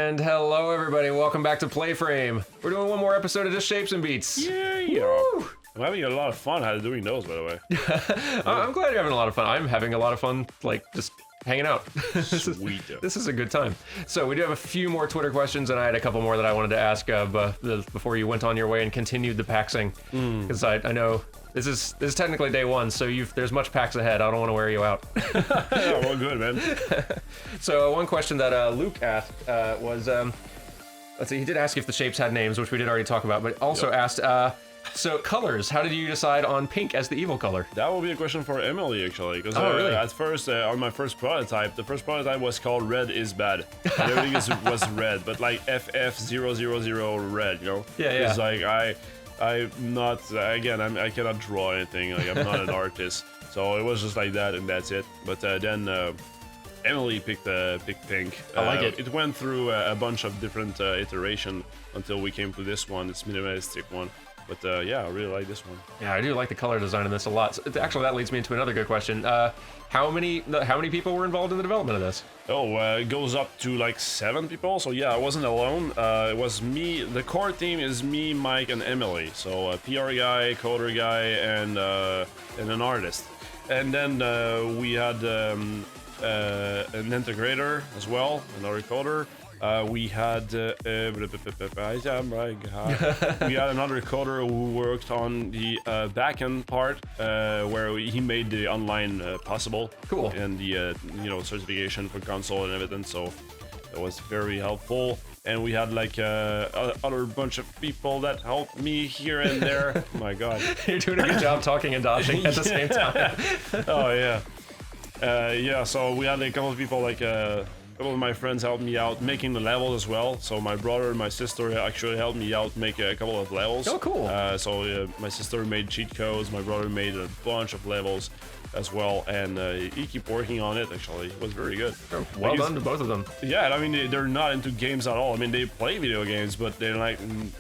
And hello everybody, welcome back to PlayFrame. We're doing one more episode of Just Shapes and Beats. Yeah. Woo! I'm having a lot of fun doing those, by the way. I'm glad you're having a lot of fun. I'm having a lot of fun, like, just hanging out. Sweet. This is a good time. So we do have a few more Twitter questions, and I had a couple more that I wanted to ask before you went on your way and continued the paxing. Because I know this is technically day one, so there's much PAX ahead. I don't want to wear you out. Yeah, well, good, man. So one question that Luke asked was, let's see, he did ask if the shapes had names, which we did already talk about, but also asked, so colors, how did you decide on pink as the evil color? That will be a question for Emily, actually. Because really? at first, on my first prototype, the first prototype was called Red is Bad. And everything was red, but like FF000 red, you know? Yeah, yeah. It's like, I'm not, again, I cannot draw anything. Like, I'm not an artist. So it was just like that, and that's it. But then Emily picked pink. I like it. It went through a bunch of different iterations until we came to this one, this minimalistic one. But yeah, I really like this one. Yeah, I do like the color design in this a lot. So, actually, that leads me into another good question. How many people were involved in the development of this? Oh, it goes up to like 7 people. So yeah, I wasn't alone. It was me. The core team is me, Mike, and Emily. So a PR guy, coder guy, and an artist. And then we had an integrator as well, another coder. We had we had another coder who worked on the backend part, where he made the online possible. Cool. And the certification for console and everything. So that was very helpful. And we had like other bunch of people that helped me here and there. Oh my God. You're doing a good job talking and dodging at the same time. Oh yeah. Yeah. So we had a couple of people like. A couple of my friends helped me out making the levels as well. So my brother and my sister actually helped me out make a couple of levels. Oh, cool. So my sister made cheat codes. My brother made a bunch of levels as well, and he kept working on it. Actually, it was very good. Oh, well done to both of them. Yeah, I mean they're not into games at all. I mean they play video games, but they're like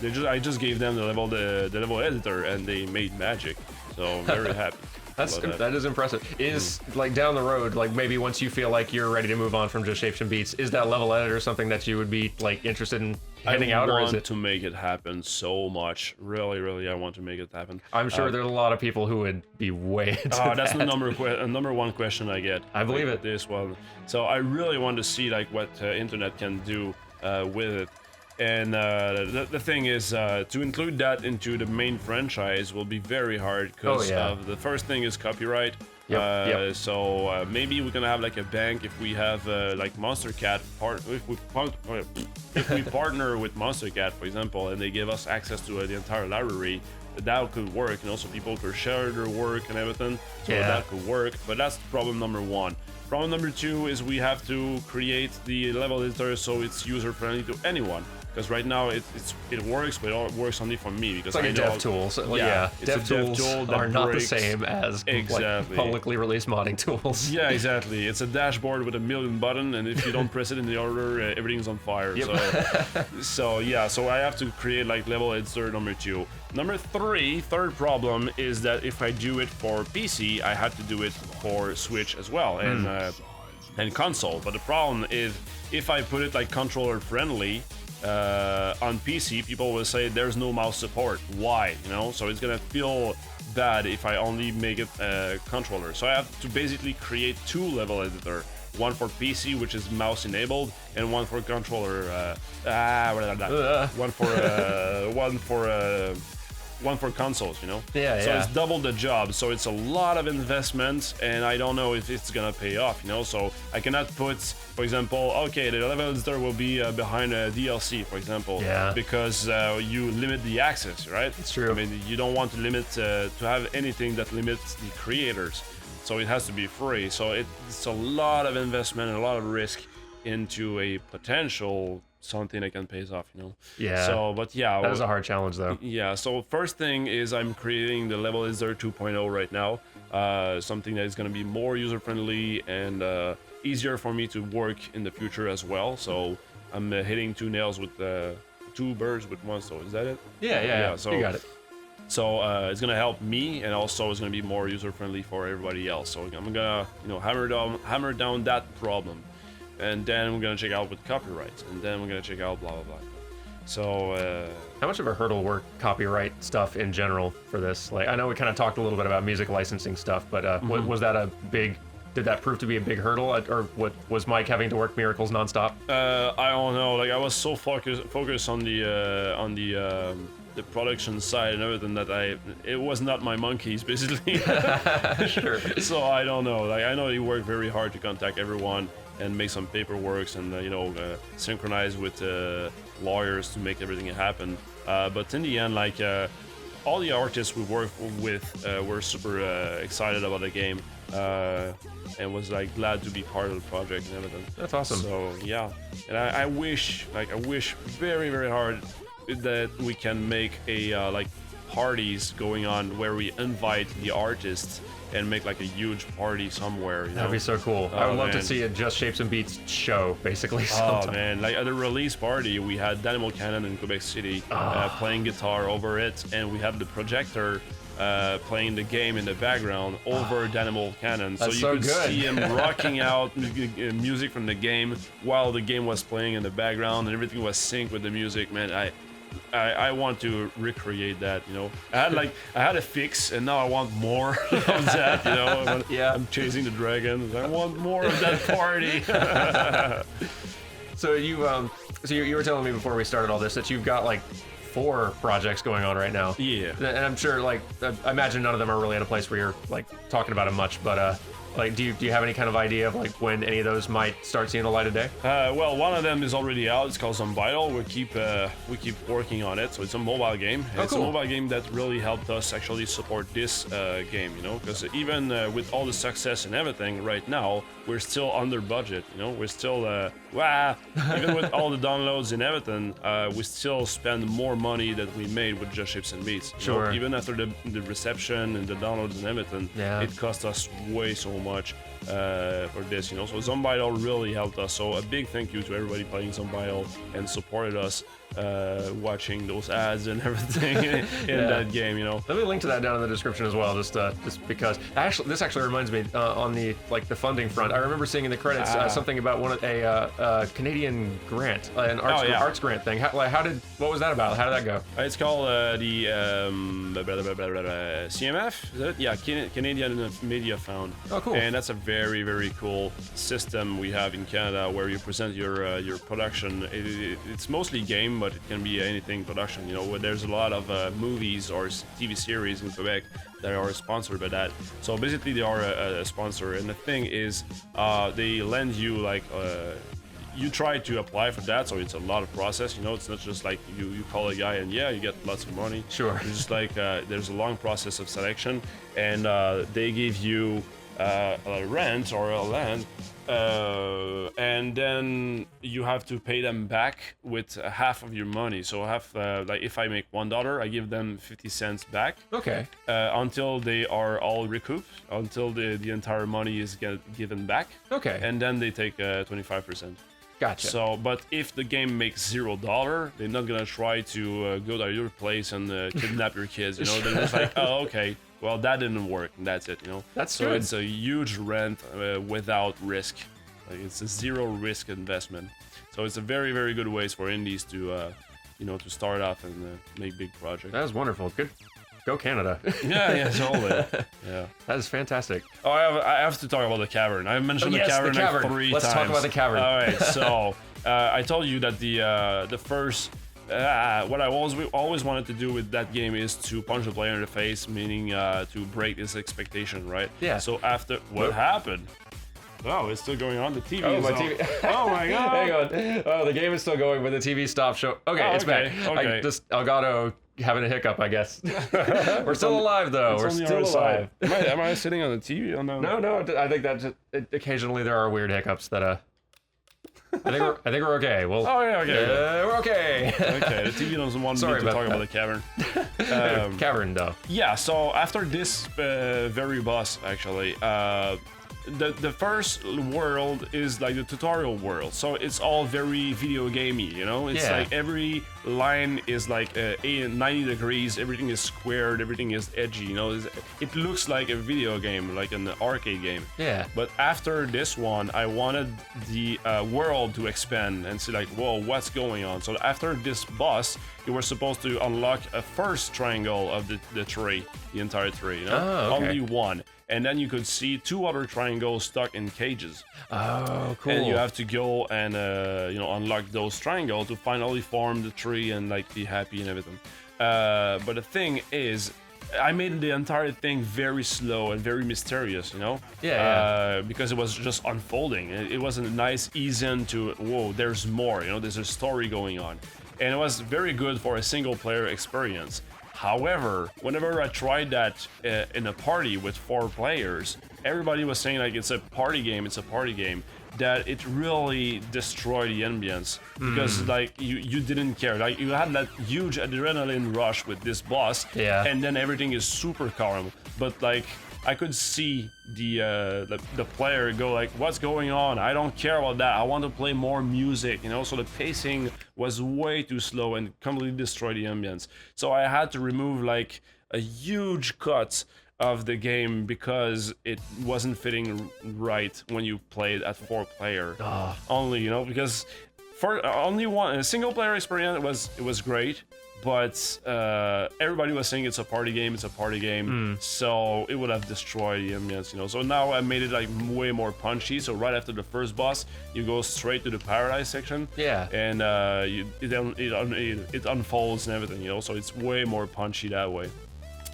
I just gave them the level editor, and they made magic. So I'm very happy. That is impressive. Is like down the road, like maybe once you feel like you're ready to move on from Just Shapes and Beats, is that level editor something that you would be like interested in handing out, or is it? I want to make it happen so much. Really, really, I want to make it happen. I'm sure there's a lot of people who would be way into that. That's the number one question I get. I believe it. This one. So I really want to see like what internet can do with it. And the thing is, to include that into the main franchise will be very hard because the first thing is copyright. Yep. So maybe we're gonna have like a bank if we have like Monster Cat if we partner with Monster Cat, for example, and they give us access to the entire library. That could work, and also people could share their work and everything. So that could work. But that's problem number one. Problem number two is we have to create the level editor so it's user friendly to anyone. Because right now it works, but it works only for me. Because it's like a dev tool. So, dev tools are not the same as like, publicly released modding tools. Yeah, exactly. It's a dashboard with a million buttons, and if you don't press it in the order, everything's on fire. Yep. So I have to create like level editor number 2. Number 3, third problem is that if I do it for PC, I have to do it for Switch as well and console. But the problem is if I put it like controller friendly. On PC, people will say there's no mouse support. Why? So it's gonna feel bad if I only make it a controller. So I have to basically create 2 level editor. One for PC, which is mouse enabled, and one for controller. One for consoles, Yeah, so it's double the job. So it's a lot of investment, and I don't know if it's gonna pay off, So I cannot put, for example, okay, the level editor will be behind a DLC, for example, because you limit the access, right? It's true. I mean, you don't want to limit to have anything that limits the creators, so it has to be free. So it's a lot of investment and a lot of risk into a potential something that can pay off, Yeah. So, but yeah, that is a hard challenge, though. Yeah. So first thing is I'm creating the level editor 2.0 right now. Something that is going to be more user friendly and easier for me to work in the future as well. So I'm hitting 2 nails with 2 birds with one stone. Is that it? Yeah. So you got it. So it's gonna help me, and also it's gonna be more user friendly for everybody else. So I'm gonna hammer down that problem. and then we're gonna check out with copyrights, and then we're gonna check out blah blah blah. So how much of a hurdle were copyright stuff in general for this? Like, I know we kind of talked a little bit about music licensing stuff, but was that a big? Did that prove to be a big hurdle, or what was Mike having to work miracles nonstop? I don't know. Like, I was so focused on the production side and everything that it was not my monkeys basically. Sure. So I don't know. Like, I know he worked very hard to contact everyone and make some paperwork and synchronize with lawyers to make everything happen. But in the end, like all the artists we worked with were super excited about the game. And was like glad to be part of the project and everything. That's awesome. So yeah, and I wish very very hard that we can make a like parties going on where we invite the artists and make like a huge party somewhere. You know? That'd be so cool. I would love to see a Just Shapes and Beats show, basically. Sometime. Oh man, like at the release party, we had Dynamo Cannon in Quebec City playing guitar over it, and we had the projector playing the game in the background over Dynamo Cannon, so you could see him rocking out music from the game while the game was playing in the background, and everything was synced with the music. Man, I want to recreate that. I had a fix, and now I want more of that. Yeah. I'm chasing the dragons. I want more of that party. So you were telling me before we started all this that you've got like 4 projects going on right now. Yeah. And I'm sure, like, I imagine none of them are really in a place where you're like talking about them much, but like, do you have any kind of idea of like when any of those might start seeing the light of day? Well, one of them is already out. It's called Vital. We keep working on it. So it's a mobile game. Oh, it's cool. a mobile game that really helped us actually support this game. Because even with all the success and everything, right now we're still under budget. We're still even with all the downloads and everything, we still spend more money than we made with Just Shapes and Beats. Sure. Even after the reception and the downloads and everything, it cost us way so much for this. So Zombital really helped us. So a big thank you to everybody playing Zombital and supported us watching those ads and everything in that game. Let me link to that down in the description as well, just because this actually reminds me on the funding front. I remember seeing in the credits something about a Canadian grant, an arts grant thing. What was that about? How did that go? It's called the CMF. Is it? Yeah, Canadian Media Fund. Oh, cool. And that's a very very cool system we have in Canada where you present your production. It's mostly game, but it can be anything production. Where there's a lot of movies or TV series in Quebec that are sponsored by that. So basically they are a sponsor, and the thing is they lend you like you try to apply for that, so it's a lot of process. It's not just like you call a guy and you get lots of money. Sure. It's just like there's a long process of selection, and they give you a rent or a land, and then you have to pay them back with half of your money. So half, like if I make $1, I give them 50 cents back. Okay. Until they are all recouped, until the entire money is given back. Okay. And then they take 25%. Gotcha. So, but if the game makes $0, they're not gonna try to go to your place and kidnap your kids. They're just like, oh, okay, well that didn't work, and that's it. That's so good. It's a huge rent without risk. Like, it's a zero risk investment. So it's a very very good ways for indies to to start off and make big projects. That is wonderful. Good. Go Canada. Yeah, totally. Yeah. That is fantastic. Oh, I have to talk about the cavern. I mentioned the cavern like 3 times. Let's talk about the cavern. All right, so I told you that the first what I always wanted to do with that game is to punch the player in the face, meaning to break his expectation, right? Yeah. So after what happened? Oh, it's still going on. The TV is my on. TV. Oh my god. Hang on. Oh, the game is still going, but the TV stopped. Okay, it's back. Okay. Just Elgato having a hiccup, I guess. We're still alive, though. We're still alive. Am I sitting on the TV? Oh, no. No. I think that occasionally there are weird hiccups that I think we're okay. Well. Oh yeah. Okay. We're okay. Okay. The TV doesn't want me to talk about the cavern. Cavern, though. Yeah. So after this very boss, actually, the first world is like the tutorial world, so it's all very video gamey, you know. It's Yeah. like every line is like 90 degrees, everything is squared, everything is edgy, you know. It looks like a video game, like an arcade game. Yeah. But after this one, I wanted the world to expand and see like, whoa, what's going on? So after this boss, you were supposed to unlock a first triangle of the tree, the entire tree, you know? Oh, okay. Only one. And then you could see 2 other triangles stuck in cages. Oh, cool. And you have to go and unlock those triangles to finally form the tree and like be happy and everything. But the thing is, I made the entire thing very slow and very mysterious, you know? Yeah. Because it was just unfolding. It wasn't a nice ease into, whoa, there's more, you know, there's a story going on. And it was very good for a single player experience. However, whenever I tried that in a party with 4 players, everybody was saying like it's a party game, that it really destroyed the ambience because like you didn't care, like you had that huge adrenaline rush with this boss, and then everything is super calm, but like I could see the player go like, what's going on? I don't care about that. I want to play more music, you know? So the pacing was way too slow and completely destroyed the ambience. So I had to remove like a huge cut of the game because it wasn't fitting right when you played at 4 player only, you know? Because for only one, a single player experience, it was great. But everybody was saying it's a party game, so it would have destroyed the ambience, you know. So now I made it like way more punchy. So right after the first boss, you go straight to the paradise section, and it unfolds and everything, you know. So it's way more punchy that way.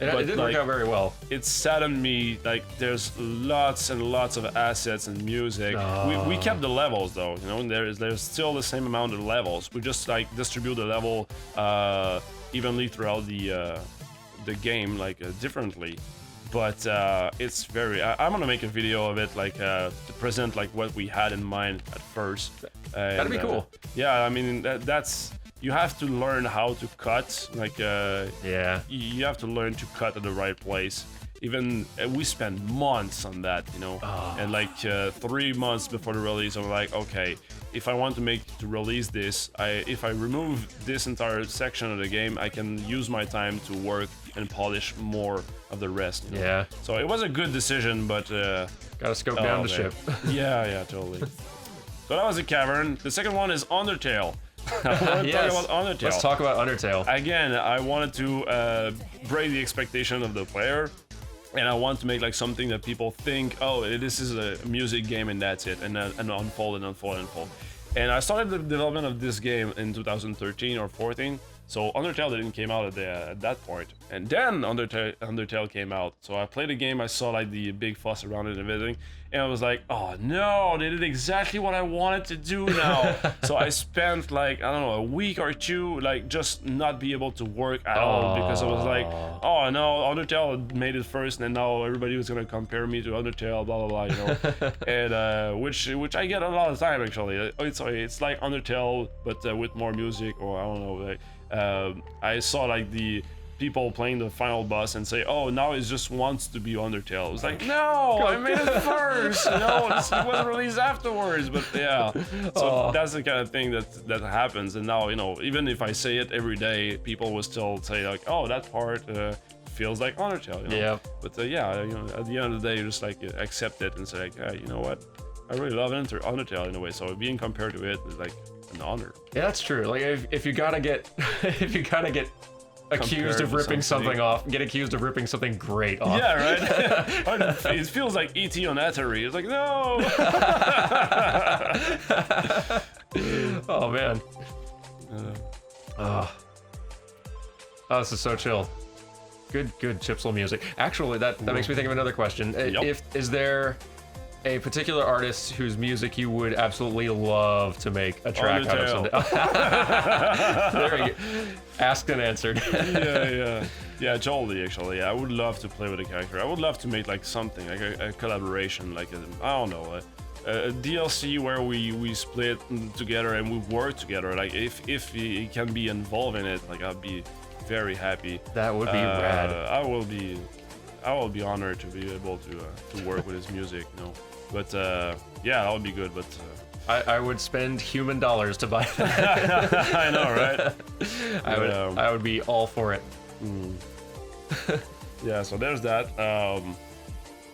It did work out very well. It saddened me, like there's lots and lots of assets and music. We kept the levels though, you know, and there's still the same amount of levels. We just like distribute the level evenly throughout the game, like differently. But it's very. I'm gonna make a video of it, like to present like what we had in mind at first. That'd be cool. Yeah, I mean that's. You have to learn how to cut, like you have to learn to cut at the right place. Even we spent months on that, you know, and like 3 months before the release, I'm like, okay, if I want to release this, if I remove this entire section of the game, I can use my time to work and polish more of the rest. You know? Yeah. So it was a good decision, but gotta scope down the ship. yeah, totally. So that was a cavern. The second one is Undertale. I want to talk about Undertale. Let's talk about Undertale. Again, I wanted to break the expectation of the player, and I want to make like something that people think, oh, this is a music game and that's it, and unfold. And I started the development of this game in 2013 or 14. So Undertale didn't came out at that point, and then Undertale came out. So I played the game, I saw like the big fuss around it and everything, and I was like, oh no, they did exactly what I wanted to do now. So I spent like, I don't know, a week or 2 like just not be able to work at all because I was like, oh no, Undertale made it first, and now everybody was gonna compare me to Undertale, blah blah blah, you know, and which I get a lot of time actually. It's like Undertale but with more music, or I don't know, like. I saw like the people playing the final boss and say, oh, now it just wants to be Undertale. It's like, no, I made it first. No, it wasn't released afterwards. But yeah, so that's the kind of thing that happens. And now, you know, even if I say it every day, people will still say like, oh, that part feels like Undertale. You know? Yeah. But yeah, you know, at the end of the day, you just like accept it and say like, hey, you know what? I really love Undertale in a way. So being compared to it is like an honor. Yeah, that's true. Like if you gotta get accused of ripping something off, get accused of ripping something great off. Yeah, right. It feels like ET on Atari. It's like, no. Oh man. Oh, this is so chill. Good Chipsel music. Actually, that makes me think of another question. Is there a particular artist whose music you would absolutely love to make a track out of someday? There we go. Asked and answered. Yeah, totally. Actually, yeah, I would love to play with a character. I would love to make like something, like a collaboration, like I don't know, a DLC where we split together and we work together. Like if he can be involved in it, like I'd be very happy. That would be rad. I will be honored to be able to work with his music, you know. But yeah, that would be good. But I would spend human dollars to buy that. I know, right? I would be all for it. Yeah, so there's that.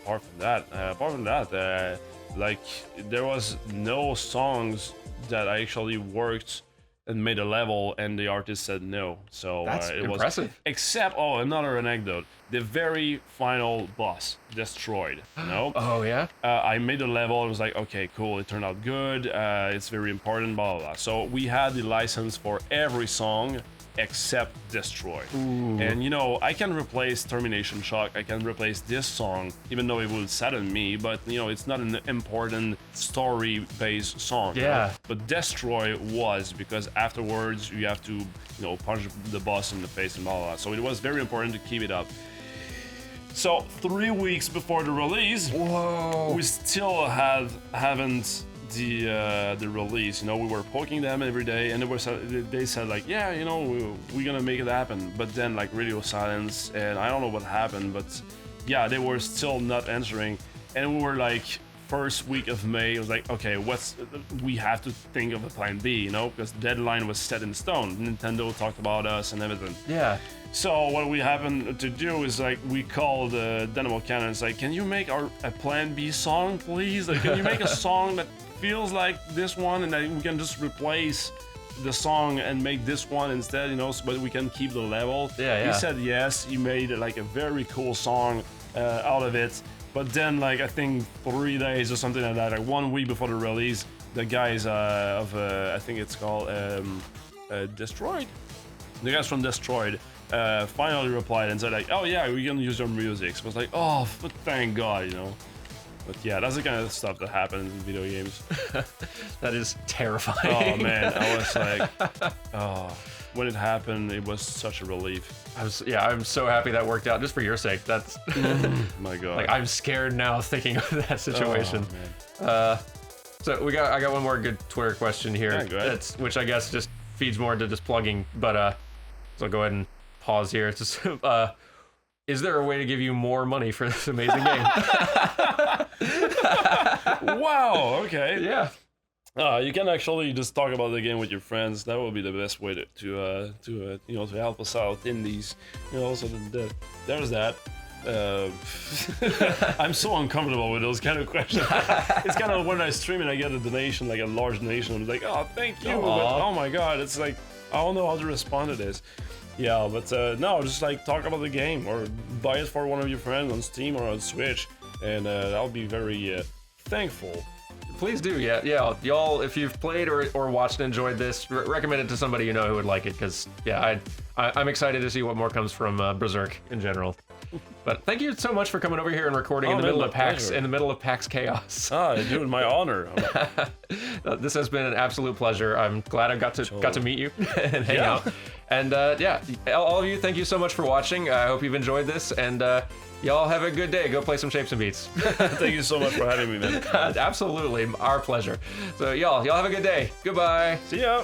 Apart from that, like there was no songs that I actually worked and made a level, and the artist said no. So That's it impressive. was except another anecdote: the very final boss, Destroyed. You know? Oh yeah. I made a level. It was like, okay, cool. It turned out good. It's very important. Blah blah blah. So we had the license for every song except Destroy. And you know, I can replace Termination Shock, I can replace this song, even though it will sadden me, but you know, it's not an important story-based song. Yeah. You know? But Destroy was, because afterwards you have to, you know, punch the boss in the face and blah blah blah. So it was very important to keep it up. So 3 weeks before the release, we still haven't the release. You know, we were poking them every day, and they said like, yeah, you know, we're gonna make it happen. But then like radio silence, and I don't know what happened, but yeah, they were still not answering. And we were like, first week of May, it was like, okay, we have to think of a plan B, you know, because the deadline was set in stone. Nintendo talked about us and everything. Yeah. So what we happened to do is like, we called Dynamo Cannon. It's like, can you make a plan B song, please? Like, can you make a song that feels like this one, and then we can just replace the song and make this one instead, you know, so but we can keep the level. Yeah. He said yes. He made like a very cool song out of it. But then, like, I think 3 days or something like that, like 1 week before the release, the guys I think it's called Destroyed. The guys from Destroyed finally replied and said like, oh yeah, we can use your music. So I was like, oh, but thank God, you know. But yeah, that's the kind of stuff that happens in video games. That is terrifying. Oh man, I was like, oh, when it happened, it was such a relief. I'm so happy that worked out just for your sake. That's My God. like, I'm scared now thinking of that situation. Oh, man. So I got one more good Twitter question here. Yeah, go ahead. Which I guess just feeds more into just plugging, but so I'll go ahead and pause here. It's just, is there a way to give you more money for this amazing game? Wow. Okay. Yeah. You can actually just talk about the game with your friends. That would be the best way to you know, to help us out in these. You know, so there's that. I'm so uncomfortable with those kind of questions. It's kind of when I stream and I get a donation, like a large donation, I'm like, oh, thank you. But, oh my God, it's like, I don't know how to respond to this. Yeah, but no, just like talk about the game or buy it for one of your friends on Steam or on Switch, and I'll be very thankful. Please do, yeah. Y'all, if you've played or watched and enjoyed this, recommend it to somebody you know who would like it, because yeah, I'm excited to see what more comes from Berserk in general. But thank you so much for coming over here and recording in the middle of PAX chaos. Ah, dude, my honor. This has been an absolute pleasure. I'm glad I got to meet you and hang out. And yeah, all of you, thank you so much for watching. I hope you've enjoyed this, and y'all have a good day. Go play some Shapes and Beats. Thank you so much for having me, man. Absolutely, our pleasure. So y'all have a good day. Goodbye. See ya.